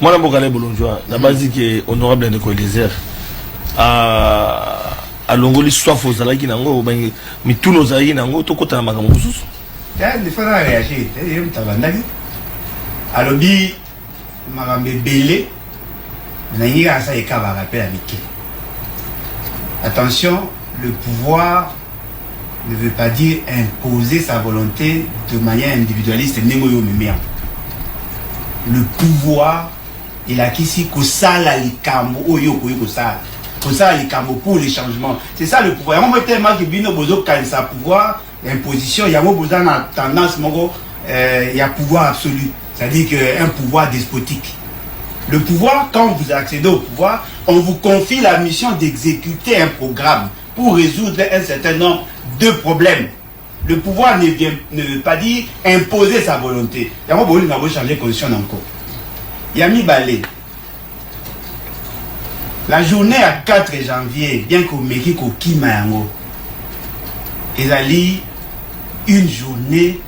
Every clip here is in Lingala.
Moi, je suis Bolonjoa. La base qui est honorable de Eliezer. À Longoli, soit faux, ça qui nango, mais tous nos aïeux nango, tout côté à Magamoussous. Il faut réagir. Alors, Magambe Belé, Naniga ça et Kaba rappel à Mickey. Attention, le pouvoir ne veut pas dire imposer sa volonté de manière individualiste. Le pouvoir, il a qu'ici que ça la likambo, pour les changements. C'est ça le pouvoir. Il y a tellement que Bino Bozo quand sa pouvoir, l'imposition, il y a besoin tendance, il y a pouvoir absolu. C'est-à-dire qu'un pouvoir despotique. Le pouvoir, quand vous accédez au pouvoir, on vous confie la mission d'exécuter un programme pour résoudre un certain nombre de problèmes. Le pouvoir ne veut pas dire imposer sa volonté. Il y a besoin de changer de condition encore. Yami Balé. La journée à 4 janvier, bien qu'au Mexique, au Kimayango, il y a une journée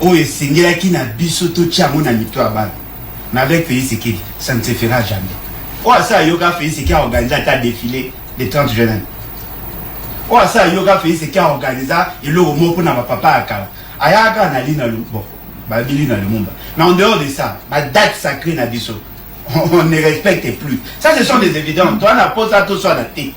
où il y a un bisoto tchamon à Mitoaban. Mais avec Félix Sekedi, ça ne se fera jamais. Ou à ça, Yoga Félix Sekedi a organisé un défilé de 30 jeunes. Ou à ça, Yoga Félix Sekedi a organisé et le mot pour notre papa à Kala. Ayaga n'a li na le bon, Babili na le Mumba. Mais en dehors de ça, la date sacrée na biso, on ne respecte plus. Ça, ce sont des évidences. Toi, on a posé ça tout sur la tête.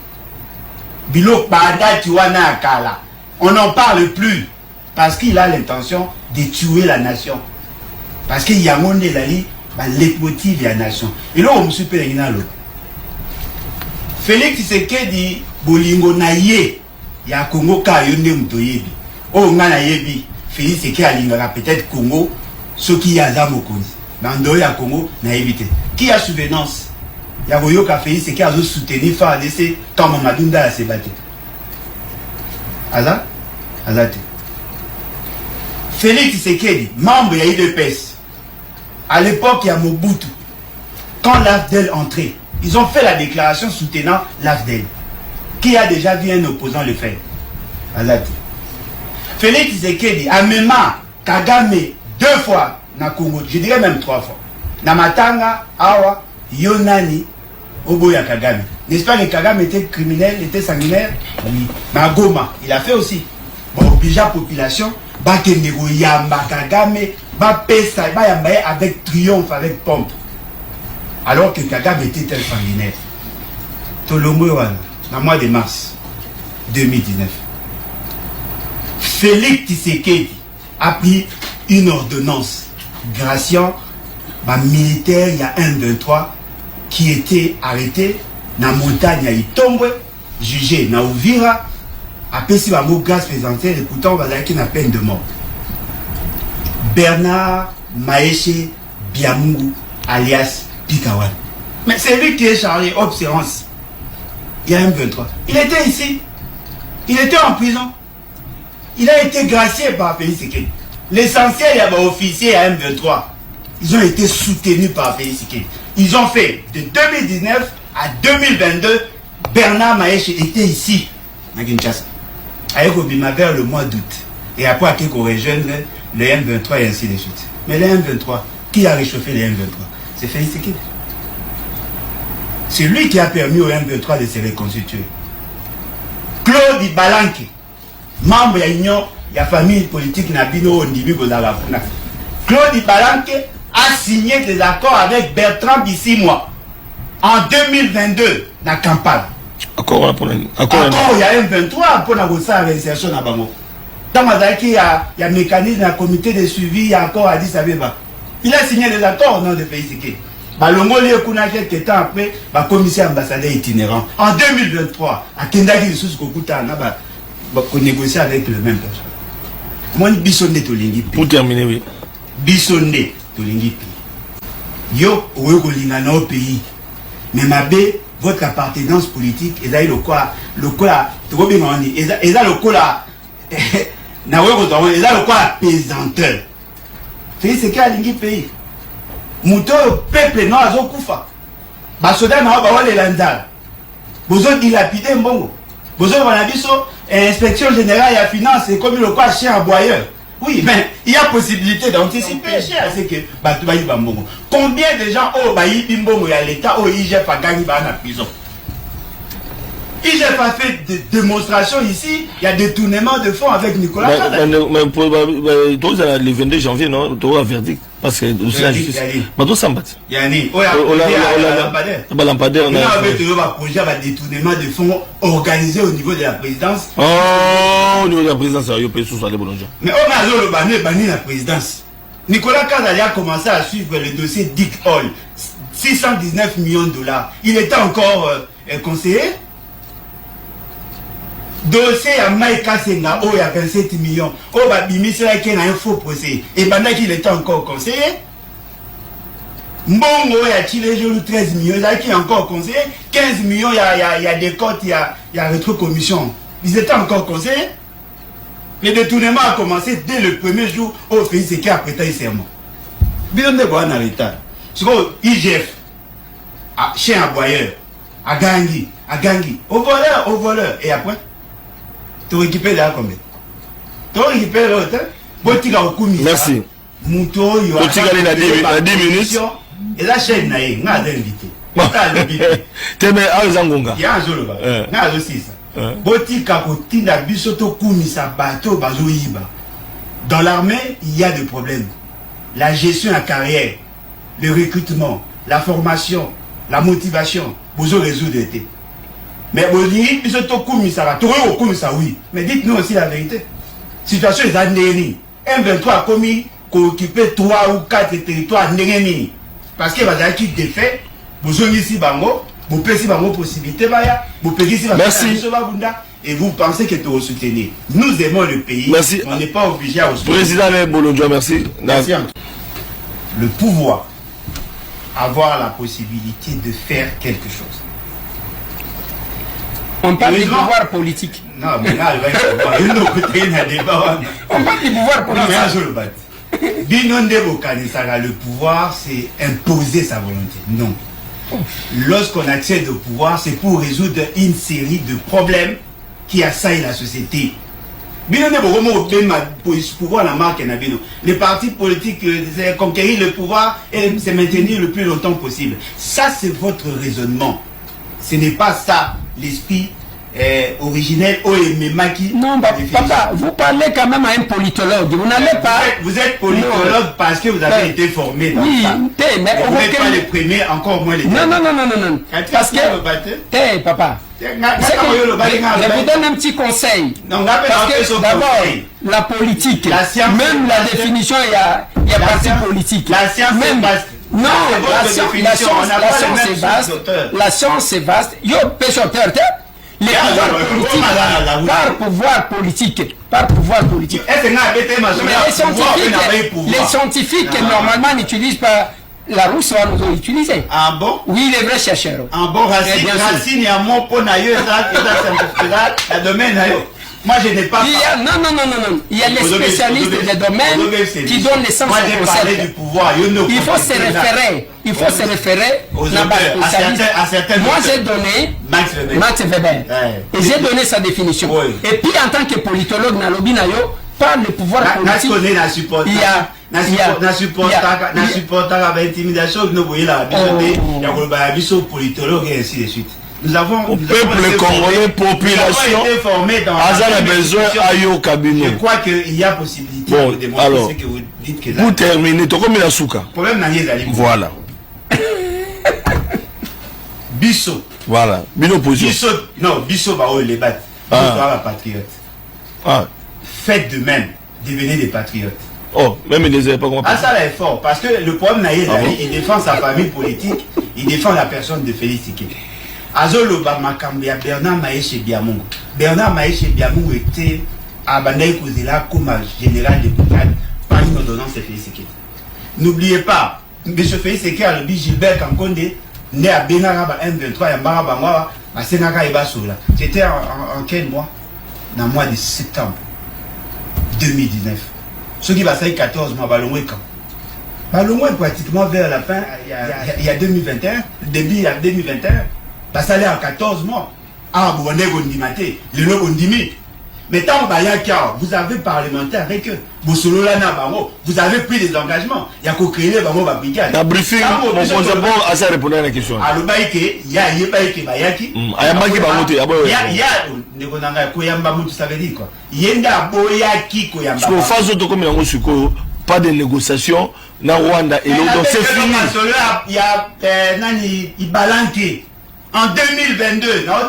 Bilo Bada Tiwana à Kala. On n'en parle plus parce qu'il a l'intention de tuer la nation. Parce qu'il y a mon élali. L'émotive de la nation. Et là, on me super l'autre. Félix Tshisekedi bolingo naye ya Congo ka yonde mtoyebi. O ngana yebi Félix Tshisekedi alingaka peut-être Congo ce qui a za mokonzi. Dans ya Congo na évité. Qui a souvenance? Ya boyoka Félix Tshisekedi a soutenir FARDC quand Mamadou Nda s'est battu. Azate. Félix Tshisekedi, membre de l'UDPS. À l'époque, il y a Mobutu. Quand l'AFDEL entrait, ils ont fait la déclaration soutenant l'AFDEL. Qui a déjà vu un opposant le faire? Azati. Félix Tshisekedi a même Kagame 2 fois na Congo, je dirais même 3 fois. Na Matanga, Awa, Yonani, Oboya Kagame. N'est-ce pas que Kagame était criminel, était sanguinaire? Oui. Mais Goma, il a fait aussi. Bon, oblige la population, Bakendego Yamba Kagame, avec triomphe, avec pompe. Alors que Kagame était tel sanguinaire. Tolombo, dans le mois de mars 2019, Félix Tshisekedi a pris une ordonnance graciant un militaire, il y a un 23 qui était arrêté dans la montagne à Itombwe, jugé dans Ouvira, après si mot grâce présidentielle, et pourtant on va dire qu'il y a une peine de mort. Bernard Maeshe Biamungu alias Pikawan. Mais c'est lui qui est chargé observance. Il y a un 23. Il était ici. Il était en prison. Il a été gracié par Félix Tshisekedi. L'essentiel, il y avait officier à M23. Ils ont été soutenus par Félix Tshisekedi. Ils ont fait de 2019 à 2022. Bernard Maeshe était ici, à Kinshasa. Avec Obima vers le mois d'août. Et après, à qu'on rejoindre le M23 et ainsi de suite. Mais le M23, qui a réchauffé le M23? C'est Félix Tshisekedi. C'est lui qui a permis au M23 de se reconstituer. Claude Ibalanke, membre de l'Union, de la famille politique Nabino Ondibi Gozalafuna. Claude Ibalanke a signé des accords avec Bertrand Bissimois en 2022 dans Kampala. Accord, il y a M23 pour la réinsertion à Bango. Dans il y a un mécanisme, un comité de suivi, il y a encore Addis Abeba. Il a signé des accords au nom de Félix Tshisekedi. Balongo Léo Kuna, quelques temps après, commissaire ambassadeur itinérant. En 2023, à Kendaki, les sous Kokuta, on négocie avec le même personne. Moi, Bissonde Tolingi. Pour terminer, oui. Bissonde Tolingi. Yo, Oyokolinga na au pays. Mais Mabé, votre appartenance politique, et là, le quoi, trop bien, et là, le quoi, na Oyokolinga, et là, le quoi, pesanteur. Félix Tshisekedi a lingi pays. Mouto peuple non azo kufa. Basoda na ba wale landal. Bozo dilapidé mbongo. Bozo bana biso inspection générale ya finance et comme le quoi chien aboyeur. Oui, mais il y a possibilité d'anticiper. C'est que combien de gens au Bimbo et à l'État au IGF a gagné dans la prison? IGF a fait des démonstrations ici, il y a détournement de fonds avec Nicolas. Mais pour le 22 janvier, non, tu as un verdict. Parce que c'est la justice. Mais tout ça, Yannick, on a lampadaire. On a un projet de détournement de fonds organisé au niveau de la présidence. Oh, au niveau de la présidence, il y a peu sous les Bolonja. Mais on a le banni la présidence. Nicolas Kazali a commencé à suivre le dossier Dick Hall, 619 millions de dollars. Il était encore conseiller. Dossier à Maïka Senga, il y a 27 millions. Oh, Bimi, c'est là qu'il y a un faux procès. Et pendant qu'il était encore conseiller, Mbongo, il y a tiré 13 millions. Là, qui est encore conseiller, 15 millions, il y a des comptes, il y a rétrocommission. Ils étaient encore conseillers. Le détournement a commencé dès le premier jour où Félix Sekei a prêté serment. Bien de bon en retard. C'est comme IGF, chien aboyeur, à Gangui, au voleur, et après. Tu récupères là combien? Tu récupères l'autre. Merci. Mouto, il y a 10 minutes. Et la chaîne n'a pas invité. Tu es à Zangonga. Il y a un jour là-bas. Il y a aussi ça. Botika Kotina Bisoto Koumisa Bato Bazoïba. Dans l'armée, il y a des problèmes. La gestion de la carrière, le recrutement, la formation, la motivation, vous avez résoudre. Mais vous dites, oui. Mais dites-nous aussi la vérité. Situation est à Néni. M23 a commis qu'occuper 3 ou 4 territoires Néni. Parce que vous avez qui défait, vous avez ici Bango, vous avez ici Bango possibilité, vous avez ici Bango. Et vous pensez que tu vas soutenir. Nous aimons le pays. Merci. On n'est pas obligé à soutenir. Président Bolonja, merci. Merci. Le pouvoir, avoir la possibilité de faire quelque chose. On parle du pouvoir politique. Non, mais là, il y a un débat. On parle du pouvoir politique. Le pouvoir, c'est imposer sa volonté. Non. Lorsqu'on accède au pouvoir, c'est pour résoudre une série de problèmes qui assaillent la société. Les partis politiques, c'est conquérir le pouvoir et se maintenir le plus longtemps possible. Ça, c'est votre raisonnement. Ce n'est pas ça l'esprit originel Oememaki. Non, papa, vous parlez quand même à un politologue. Vous n'allez pas. Vous êtes politologue parce que vous avez été formé dans ça. Mais vous n'êtes pas les premiers, encore moins les derniers. Non. Parce que. Papa. Je vous donne un petit conseil. Parce que d'abord, la politique, même la définition, il y a parti politique. La science est vaste. Non, la science est vaste. La science est vaste. Yo, pêcheur, les pouvoirs politiques, par pouvoir politique. Les scientifiques, normalement, n'utilisent pas la Rousseau, nous ont utilisé. Ah bon? Oui, les vrais chercheurs. Ah bon, Racine, il y a mon pot naïeux, ça, domaine moi, je n'ai pas. Non. Il y a les spécialistes des domaines qui donnent les sens au concept. Du pouvoir. Il faut se référer à certains. Moi, j'ai donné Max Weber. Et j'ai donné sa définition. Et puis, en tant que politologue, Nalobi Nayo, par le pouvoir politique, il y a intimidation, politologue et ainsi de suite. Nous avons au peuple congolais, population, a besoin à Kabino. Je crois qu'il y a possibilité de démontrer ce que vous dites que là. Vous terminez, tu comme la souka. Problème n'a rien d'aller. Voilà. Bisso. Voilà. Bino position. Bisso va les battre. La patriote. Faites de même. Devenez des patriotes. Oh, même il ne savait pas comment. Ça là est fort. Parce que le problème n'a rien d'aller. Il défend sa famille politique. Il défend la personne de Félix Sekei. Azolo Bamakambia Bernard Maïche Biamungu. Bernard Maïche Biamungu était à Bandaï Kouzela comme général de brigade par une ordonnance de Félix Sekei. N'oubliez pas, M. Félix Sekei a le Gilbert Kankonde, né à Benaraba M23 et Mbarabangwa, à Sénaga et Basoula. C'était en quel mois? Dans le mois de septembre 2019. Ce qui va faire 14 mois, Balongwe quand Balongwe pratiquement vers la fin, il y a 2021, début à 2021. Ça allait à 14 mois. Ah, vous venez Gondimate, le lot Gondimi. Mais tant que vous avez parlementé avec eux. Vous avez pris des engagements. Il y a qu'au créer les brigades. Dans le briefing, mon bon à ça répondre à la question. Il y a Bayaki. Il y a pas de négociation na Rwanda et donc c'est fini. Il y a Ibalanke en 2022 en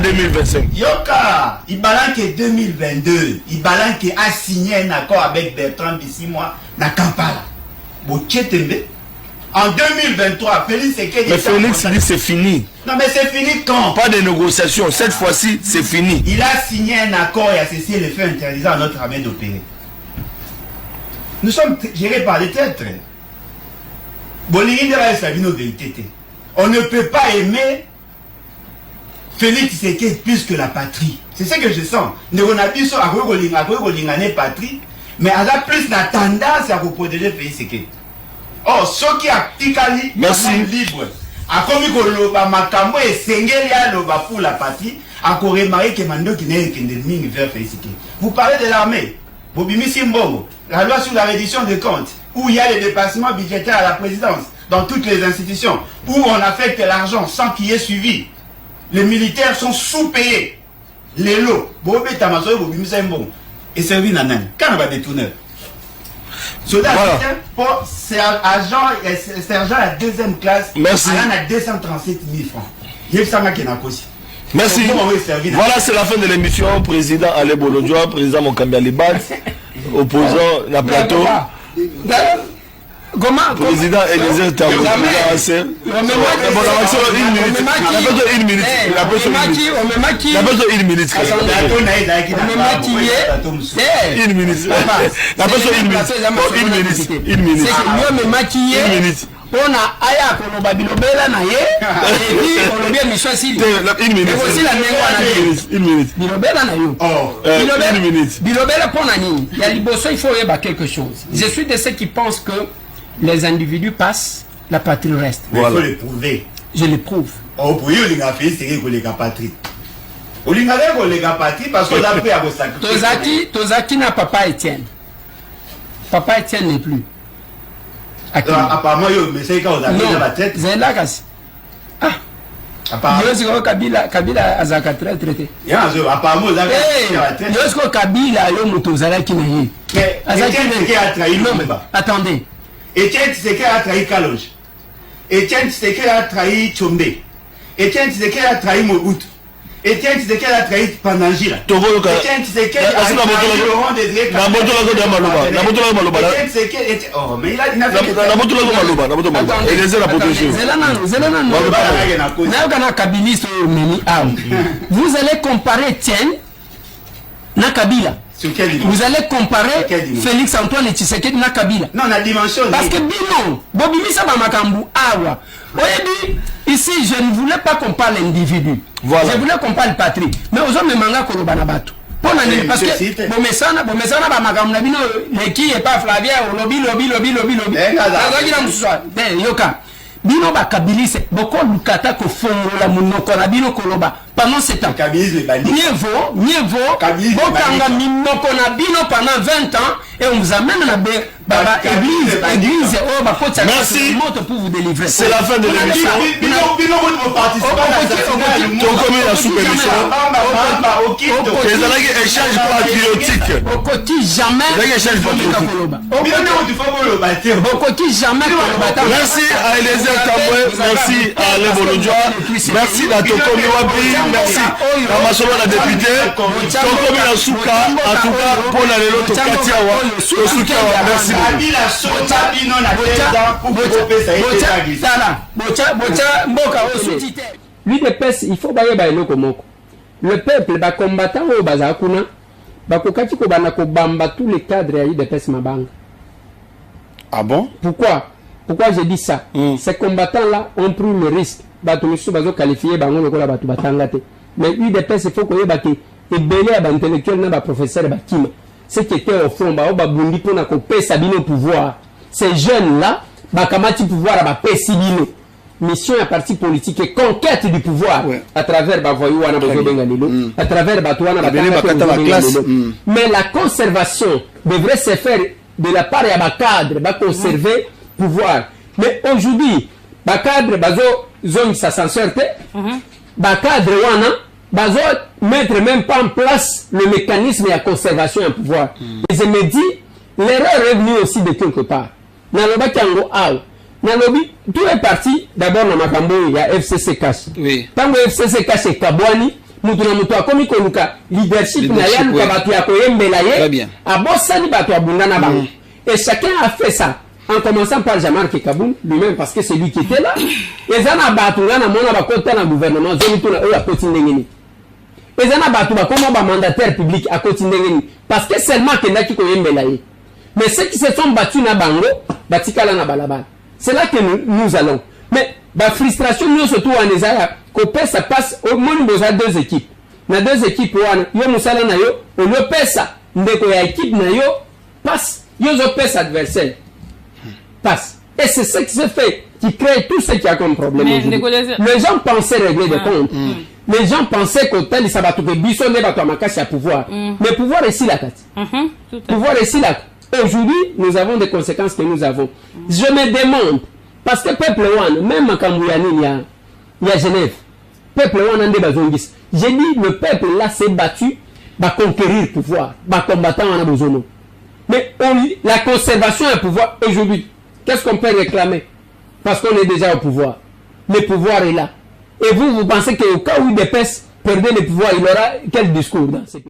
2025. Yoka Ibalanke 2022. Ibalanke a signé un accord avec Bertrand Bisimwa na Kampala. En 2023, Félix Tshisekedi. Mais Félix dit c'est fini. Non mais c'est fini quand? Pas de négociation. Cette fois-ci, c'est fini. Il a signé un accord et a cessé le fait interdisant à notre armée d'opérer. Nous sommes gérés par les têtes. On ne peut pas aimer Félix Tshisekedi plus que la patrie. C'est ce que je sens. Nous avons patrie, mais elle a plus la tendance à vous protéger Félix Tshisekedi. Oh, ce qui a ticali, merci libre. A comme que makambo et sengelia loba pour la patrie, a remarqué que mando qui n'est qu'un ennemi vers Félix Tshisekedi. Vous parlez de l'armée. Bobimi Simbongo, la loi sur la reddition des comptes, où il y a les dépassements budgétaires à la présidence, dans toutes les institutions, où on affecte l'argent sans qu'il y ait suivi. Les militaires sont sous-payés. Les lots, Bobé Tamazoy, Bobimi Simbongo, et servi Nanan. Quand on va détourner Soldat, pour agent et sergent à deuxième classe, merci. On a 237 000 francs. Il y a ça qui n'a pas. Merci. Voilà, c'est la fin de l'émission. Président Ale Bolodjoa, président Mokambia Libat, opposant la plateau. Président Eliezer Tambo, président une minute. On a aya koloba bilobela na ye et puis on bien mission si une minute bilobela na yo bilobela pour na nini ya liboso il faut yeba quelque chose. Je suis de ceux qui pensent que les individus passent, la patrie reste. Voilà. Il faut le prouver. Je le prouve. Oh, pour lui, il a fait c'est que les patrie. Il a fait les patrie parce qu'on a pris à vos sacrifices. Tozaki n'a papa Étienne. Papa Étienne n'est plus. Apparemment, mais c'est quand on a mis dans la tête. C'est là qu'à ah. Apparemment. Kabila azaka traité. Apparemment, on a mis dans la tête. Yosko Kabila yo mutozalaki na ye. Étienne qui a trahi Lumba. Attendez. Étienne Tshisekedi a trahi Kalonji. Étienne Tshisekedi a trahi Tshombe. Étienne Tshisekedi a trahi Mobutu. Étienne Tshisekedi a trahi Panangila. Étienne Tshisekedi a trahi Laurent Désiré Kabila. Étienne Tshisekedi. Oh, mais il a vous allez comparer Étienne na Kabila. Vous allez comparer Félix Antoine Tshisekedi na Kabila. Non, la dimension. Parce que Bino, Bobimisa Bamakambu, Awa. Oyebi, ici, je ne voulais pas qu'on parle individu. Voilà. Je voulais qu'on parle patrie. Mais aux hommes, manga Kolobanabatu. Parce que Bomesana Bamakambu, Nabino, qui est pas Flavien, lobby. Yoka. Bino bakabilise boko lukata ko fongola munoko na bino koloba pendant ce temps. Mieux vaut bokanga minoko na bino pendant 20 ans et on vous amène na baba église oh ba faut ça pour vous délivrer. C'est la fin de l'émission. Bino vous participez la sous-émission. Les échange patriotique. Okoti jamais. Merci à Eliezer Tambwe, merci à Ale Bolodjoa, merci à Toko Miwabi, merci à Masolo la députée, Toko Milasuka, en tout cas pour la Lelo Tokatiawa, Tosukiawa, merci. Lui de pes, il faut bailler bailler komoko. Le peuple ba combattant au bazakuna, ba kokati ko bana ko bamba tous les cadres à de pes mabanga. Ah bon? Pourquoi je dis ça? Ces combattants-là ont pris le risque. Batumisu bazo qualifié bango lokola batu batangate. Mais UDPS il faut que yeba ke ebele ya intellectuel na ba professeur ba kima. Ce qui était au fond ba bundi pona ko pesa bino pouvoir. Ces jeunes-là ba kamati pouvoir ba pesi bino. mission à parti politique et conquête du pouvoir à travers Bavoyou wana Bengalilo, à travers Batouana mais la conservation devrait se faire de la part de cadre, va conserver pouvoir. Mais aujourd'hui, ba cadre bazo zone sa censurité, ba cadre wana bazo mettre même pas en place le mécanisme de conservation et pouvoir. Et je me dis l'erreur est venue aussi de quelque part. Naloba kango aw. Nalobi tout est parti d'abord na makambo ya FCC Cash. Oui. Tango FCC Cash et Kabwani, mutu na mutu akomi konuka leadership na yanu ka batu ya koyembela ye. Abosani batu abundana bango. Et chacun a fait ça. En commençant par Jean-Marc Kaboun, lui-même, parce que c'est lui qui était là. Et Zana Batouga, na mona bakota na gouvernement, Zonituna, eux, à côté d'Engeni. Et Zana Batouga, comment ba mandataire public à côté d'Engeni. Parce que seulement qu'il y a qui koyen belaye. Mais ceux qui se sont battus na bango, batikala na balabal. C'est là que nous allons. Mais, la frustration, nous, surtout, en Ezaya, Kopé, ça passe au moins besoin de 2 équipes. Na 2 équipes, yo Moussala na yo, au lieu pesa, ndeko ya équipe na yo, passe, yo zo pesa adversaire. Passe. Et c'est ce qui se fait, qui crée tout ce qu'il y a comme problème aujourd'hui. Les gens pensaient régler des comptes. Les gens pensaient qu'au tel, ça va tout bisson, mais va tout à pouvoir. Mais pouvoir est ici la tête. Pouvoir est ici là. Aujourd'hui, nous avons des conséquences que nous avons. Je me demande, parce que peuple one, même à Kambouyani, il y a Genève. Peuple one, on a j'ai dit, le peuple là s'est battu, va conquérir le pouvoir, va combattre en a besoin. Mais la conservation du pouvoir aujourd'hui, qu'est-ce qu'on peut réclamer? Parce qu'on est déjà au pouvoir. Le pouvoir est là. Et vous pensez qu'au cas où des pèses perdaient le pouvoir, il aura quel discours dans ce pays?